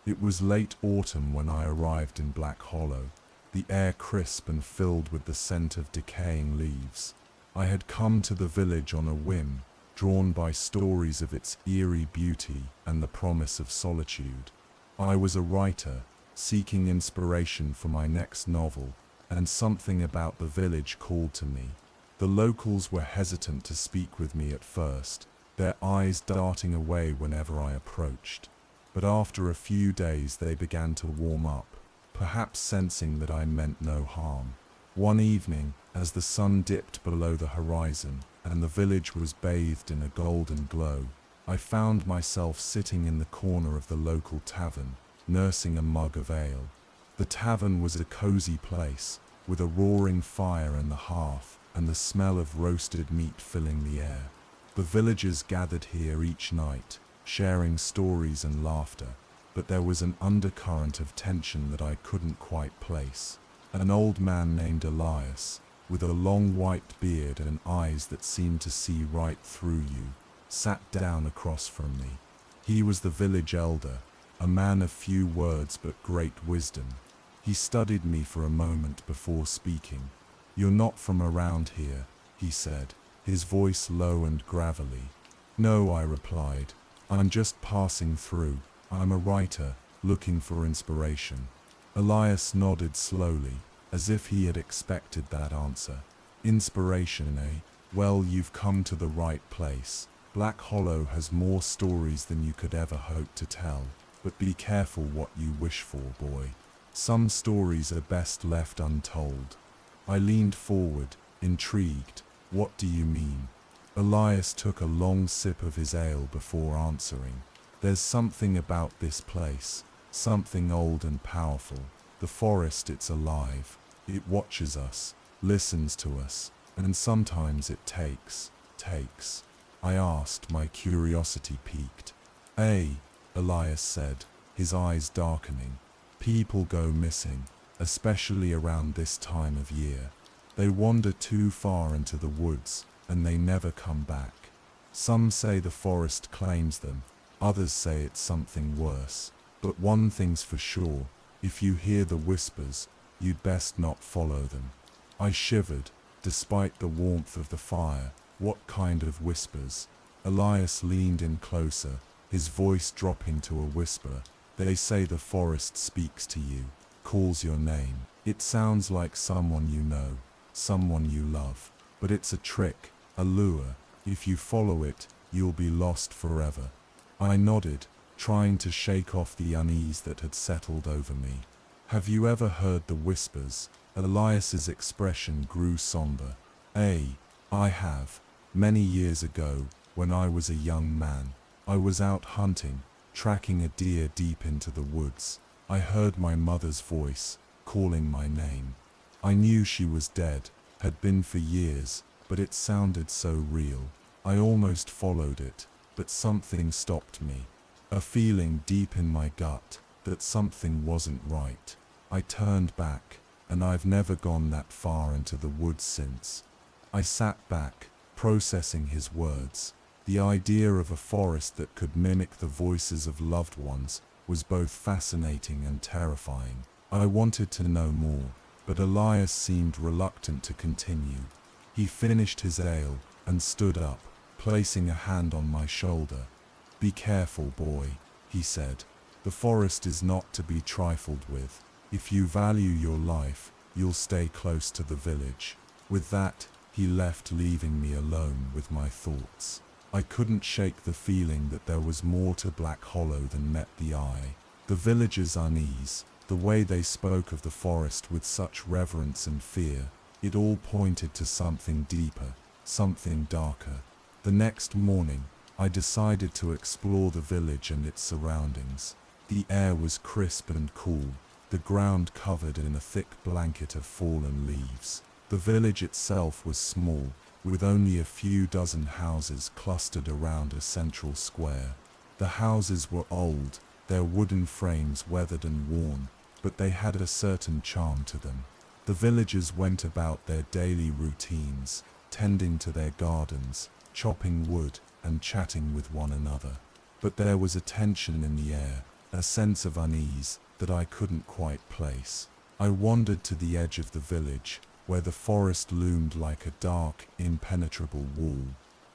It was late autumn when I arrived in Black Hollow, the air crisp and filled with the scent of decaying leaves. I had come to the village on a whim, drawn by stories of its eerie beauty and the promise of solitude. I was a writer, seeking inspiration for my next novel, and something about the village called to me. The locals were hesitant to speak with me at first, their eyes darting away whenever I approached. But after a few days they began to warm up, perhaps sensing that I meant no harm. One evening, as the sun dipped below the horizon, and the village was bathed in a golden glow, I found myself sitting in the corner of the local tavern, nursing a mug of ale. The tavern was a cozy place, with a roaring fire in the hearth, and the smell of roasted meat filling the air. The villagers gathered here each night, sharing stories and laughter, but there was an undercurrent of tension that I couldn't quite place. An old man named Elias, with a long white beard and eyes that seemed to see right through you, sat down across from me. He was the village elder, a man of few words but great wisdom. He studied me for a moment before speaking. "You're not from around here," he said, his voice low and gravelly. "No," I replied. "I'm just passing through. I'm a writer, looking for inspiration." Elias nodded slowly, as if he had expected that answer. "Inspiration, eh? Well, you've come to the right place. Black Hollow has more stories than you could ever hope to tell, but be careful what you wish for, boy. Some stories are best left untold." I leaned forward, intrigued. What do you mean? Elias took a long sip of his ale before answering. There's something about this place, something old and powerful. The forest, it's alive. It watches us, listens to us, and sometimes it takes. I asked, my curiosity piqued. Elias said, his eyes darkening. People go missing, especially around this time of year. They wander too far into the woods, and they never come back. Some say the forest claims them, others say it's something worse. But one thing's for sure, if you hear the whispers, you'd best not follow them. I shivered, despite the warmth of the fire. What kind of whispers? Elias leaned in closer, his voice dropping to a whisper. They say the forest speaks to you, calls your name. It sounds like someone you know, someone you love. But it's a trick, a lure. If you follow it, you'll be lost forever. I nodded, trying to shake off the unease that had settled over me. Have you ever heard the whispers? Elias's expression grew somber. I have. Many years ago, when I was a young man, I was out hunting, tracking a deer deep into the woods. I heard my mother's voice, calling my name. I knew she was dead, had been for years, but it sounded so real. I almost followed it, but something stopped me. A feeling deep in my gut that something wasn't right. I turned back, and I've never gone that far into the woods since. I sat back, processing his words. The idea of a forest that could mimic the voices of loved ones was both fascinating and terrifying. I wanted to know more, but Elias seemed reluctant to continue. He finished his ale and stood up, placing a hand on my shoulder. Be careful, boy, he said. The forest is not to be trifled with. If you value your life, you'll stay close to the village. With that, he left, leaving me alone with my thoughts. I couldn't shake the feeling that there was more to Black Hollow than met the eye. The villagers' unease, the way they spoke of the forest with such reverence and fear, it all pointed to something deeper, something darker. The next morning, I decided to explore the village and its surroundings. The air was crisp and cool, the ground covered in a thick blanket of fallen leaves. The village itself was small, with only a few dozen houses clustered around a central square. The houses were old, their wooden frames weathered and worn, but they had a certain charm to them. The villagers went about their daily routines, tending to their gardens, chopping wood, and chatting with one another. But there was a tension in the air, a sense of unease that I couldn't quite place. I wandered to the edge of the village, where the forest loomed like a dark, impenetrable wall.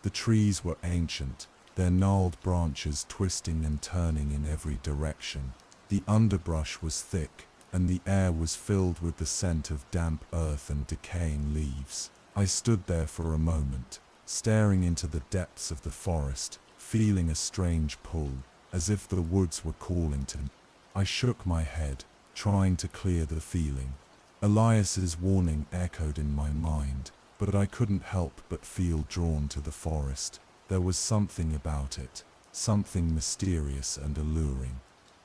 The trees were ancient, their gnarled branches twisting and turning in every direction. The underbrush was thick, and the air was filled with the scent of damp earth and decaying leaves. I stood there for a moment, staring into the depths of the forest, feeling a strange pull, as if the woods were calling to me. I shook my head, trying to clear the feeling. Elias's warning echoed in my mind, but I couldn't help but feel drawn to the forest. There was something about it, something mysterious and alluring.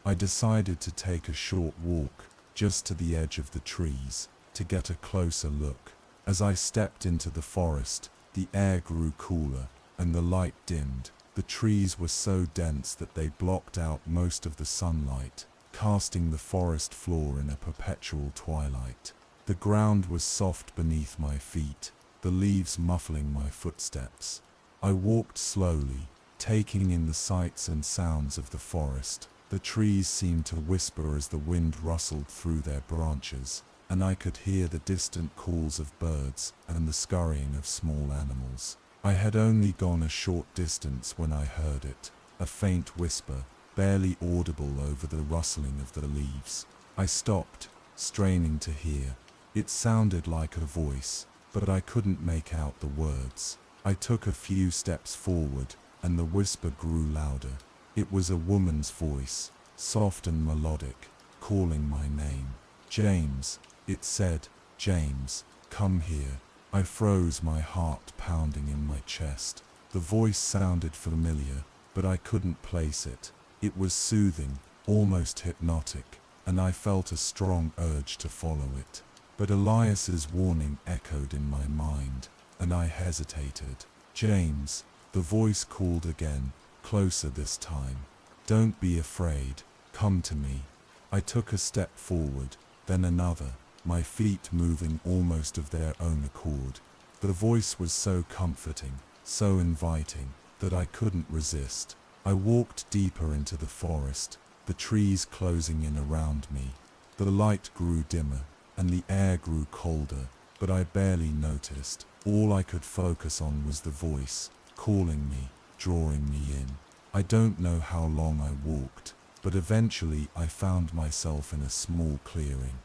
I decided to take a short walk, just to the edge of the trees, to get a closer look. As I stepped into the forest, the air grew cooler, and the light dimmed. The trees were so dense that they blocked out most of the sunlight, casting the forest floor in a perpetual twilight. The ground was soft beneath my feet, the leaves muffling my footsteps. I walked slowly, taking in the sights and sounds of the forest. The trees seemed to whisper as the wind rustled through their branches, and I could hear the distant calls of birds and the scurrying of small animals. I had only gone a short distance when I heard it, a faint whisper, barely audible over the rustling of the leaves. I stopped, straining to hear. It sounded like a voice, but I couldn't make out the words. I took a few steps forward, and the whisper grew louder. It was a woman's voice, soft and melodic, calling my name. James, it said, James, come here. I froze, my heart pounding in my chest. The voice sounded familiar, but I couldn't place it. It was soothing, almost hypnotic, and I felt a strong urge to follow it. But Elias's warning echoed in my mind, and I hesitated. "James," the voice called again, closer this time. "Don't be afraid, come to me." I took a step forward, then another, my feet moving almost of their own accord. The voice was so comforting, so inviting, that I couldn't resist. I walked deeper into the forest, the trees closing in around me. The light grew dimmer, and the air grew colder, but I barely noticed. All I could focus on was the voice, calling me, drawing me in. I don't know how long I walked, but eventually I found myself in a small clearing.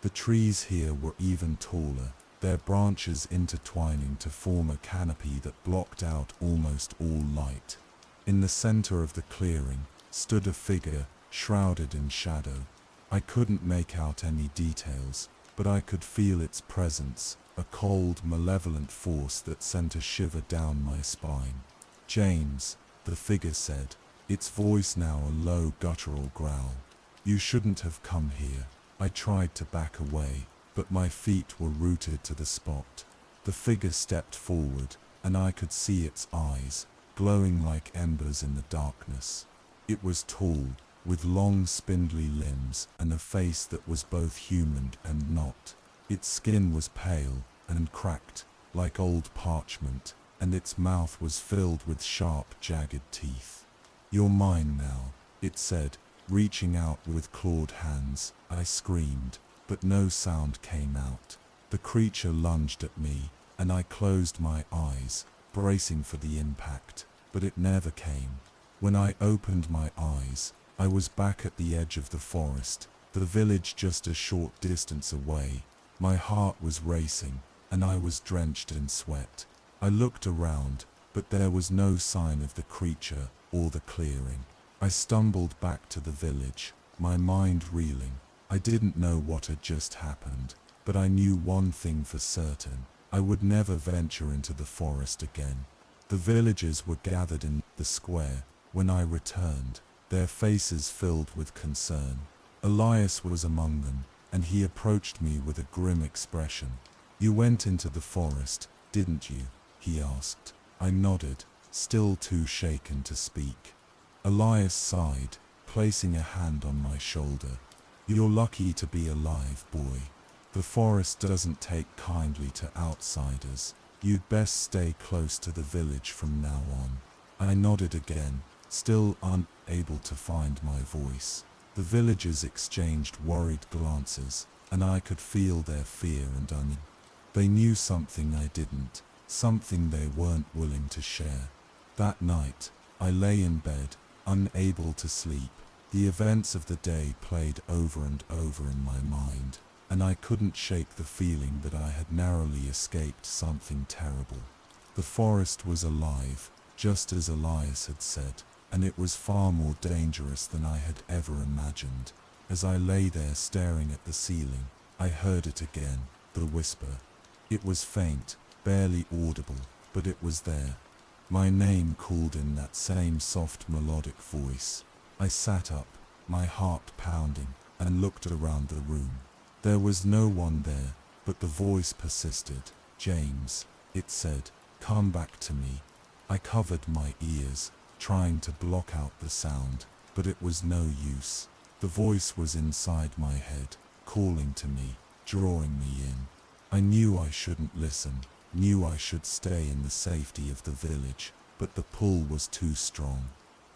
The trees here were even taller, their branches intertwining to form a canopy that blocked out almost all light. In the center of the clearing stood a figure, shrouded in shadow. I couldn't make out any details, but I could feel its presence, a cold, malevolent force that sent a shiver down my spine. "James," the figure said, its voice now a low, guttural growl. "You shouldn't have come here." I tried to back away, but my feet were rooted to the spot. The figure stepped forward, and I could see its eyes, glowing like embers in the darkness. It was tall, with long, spindly limbs and a face that was both human and not. Its skin was pale and cracked, like old parchment, and its mouth was filled with sharp, jagged teeth. "You're mine now," it said, reaching out with clawed hands. I screamed, but no sound came out. The creature lunged at me, and I closed my eyes, bracing for the impact, but it never came. When I opened my eyes, I was back at the edge of the forest, the village just a short distance away. My heart was racing, and I was drenched in sweat. I looked around, but there was no sign of the creature or the clearing. I stumbled back to the village, my mind reeling. I didn't know what had just happened, but I knew one thing for certain: I would never venture into the forest again. The villagers were gathered in the square when I returned, their faces filled with concern. Elias was among them, and he approached me with a grim expression. "You went into the forest, didn't you?" he asked. I nodded, still too shaken to speak. Elias sighed, placing a hand on my shoulder. "You're lucky to be alive, boy. The forest doesn't take kindly to outsiders. You'd best stay close to the village from now on." I nodded again, still unable to find my voice. The villagers exchanged worried glances, and I could feel their fear and unease. They knew something I didn't, something they weren't willing to share. That night, I lay in bed, unable to sleep. The events of the day played over and over in my mind, and I couldn't shake the feeling that I had narrowly escaped something terrible. The forest was alive, just as Elias had said, and it was far more dangerous than I had ever imagined. As I lay there staring at the ceiling, I heard it again, the whisper. It was faint, barely audible, but it was there. My name called in that same soft melodic voice. I sat up, my heart pounding, and looked around the room. There was no one there, but the voice persisted. "James," it said, "come back to me." I covered my ears, trying to block out the sound, but it was no use. The voice was inside my head, calling to me, drawing me in. I knew I shouldn't listen, knew I should stay in the safety of the village, but the pull was too strong.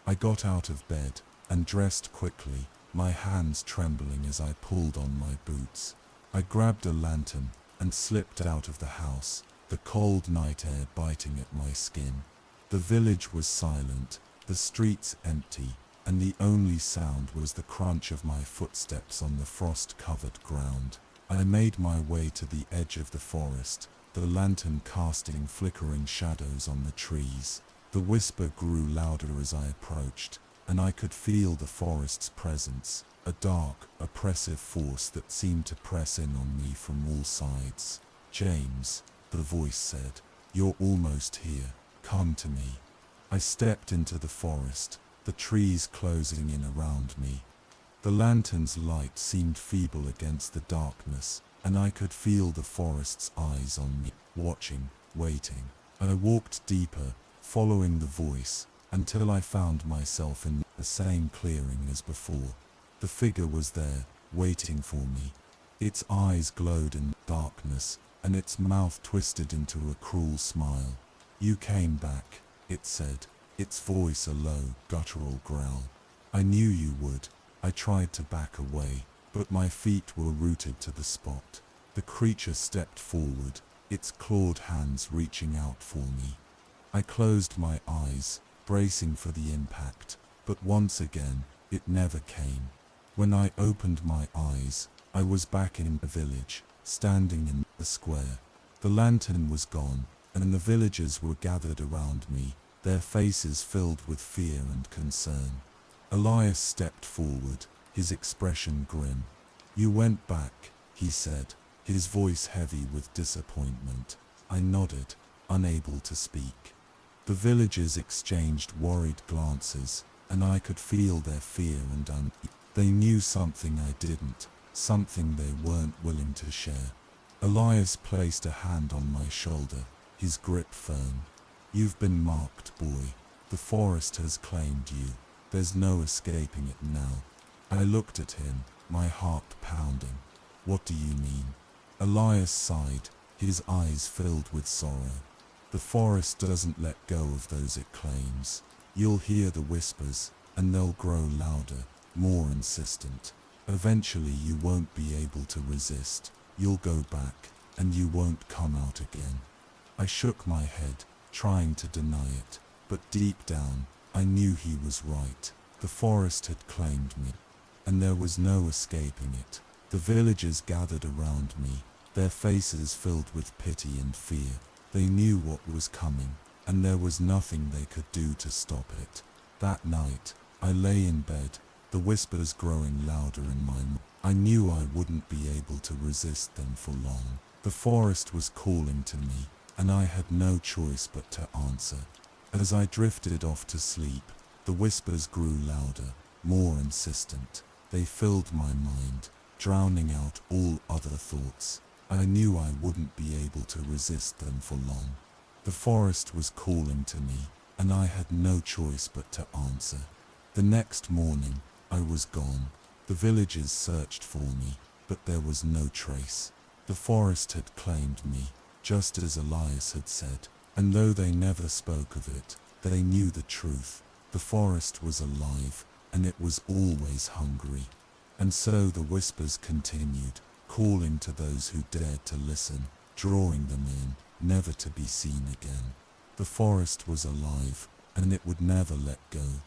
I got out of bed and dressed quickly, my hands trembling as I pulled on my boots. I grabbed a lantern and slipped out of the house, the cold night air biting at my skin. The village was silent, the streets empty, and the only sound was the crunch of my footsteps on the frost-covered ground. I made my way to the edge of the forest, the lantern casting flickering shadows on the trees. The whisper grew louder as I approached, and I could feel the forest's presence, a dark, oppressive force that seemed to press in on me from all sides. "James," the voice said. "You're almost here. Come to me." I stepped into the forest, the trees closing in around me. The lantern's light seemed feeble against the darkness, and I could feel the forest's eyes on me, watching, waiting. I walked deeper, following the voice, until I found myself in the same clearing as before. The figure was there, waiting for me. Its eyes glowed in darkness, and its mouth twisted into a cruel smile. "You came back," it said, its voice a low, guttural growl. "I knew you would." I tried to back away, but my feet were rooted to the spot. The creature stepped forward, its clawed hands reaching out for me. I closed my eyes, bracing for the impact, but once again, it never came. When I opened my eyes, I was back in the village, standing in the square. The lantern was gone, and the villagers were gathered around me, their faces filled with fear and concern. Elias stepped forward, his expression grim. "You went back," he said, his voice heavy with disappointment. I nodded, unable to speak. The villagers exchanged worried glances, and I could feel their fear and unease. They knew something I didn't, something they weren't willing to share. Elias placed a hand on my shoulder, his grip firm. "You've been marked, boy. The forest has claimed you. There's no escaping it now." I looked at him, my heart pounding. "What do you mean?" Elias sighed, his eyes filled with sorrow. "The forest doesn't let go of those it claims. You'll hear the whispers, and they'll grow louder, more insistent. Eventually you won't be able to resist. You'll go back, and you won't come out again." I shook my head, trying to deny it, but deep down, I knew he was right. The forest had claimed me, and there was no escaping it. The villagers gathered around me, their faces filled with pity and fear. They knew what was coming, and there was nothing they could do to stop it. That night, I lay in bed, the whispers growing louder in my mind. I knew I wouldn't be able to resist them for long. The forest was calling to me, and I had no choice but to answer. As I drifted off to sleep, the whispers grew louder, more insistent. They filled my mind, drowning out all other thoughts. I knew I wouldn't be able to resist them for long. The forest was calling to me, and I had no choice but to answer. The next morning, I was gone. The villagers searched for me, but there was no trace. The forest had claimed me, just as Elias had said, and though they never spoke of it, they knew the truth. The forest was alive, and it was always hungry. And so the whispers continued, calling to those who dared to listen, drawing them in, never to be seen again. The forest was alive, and it would never let go.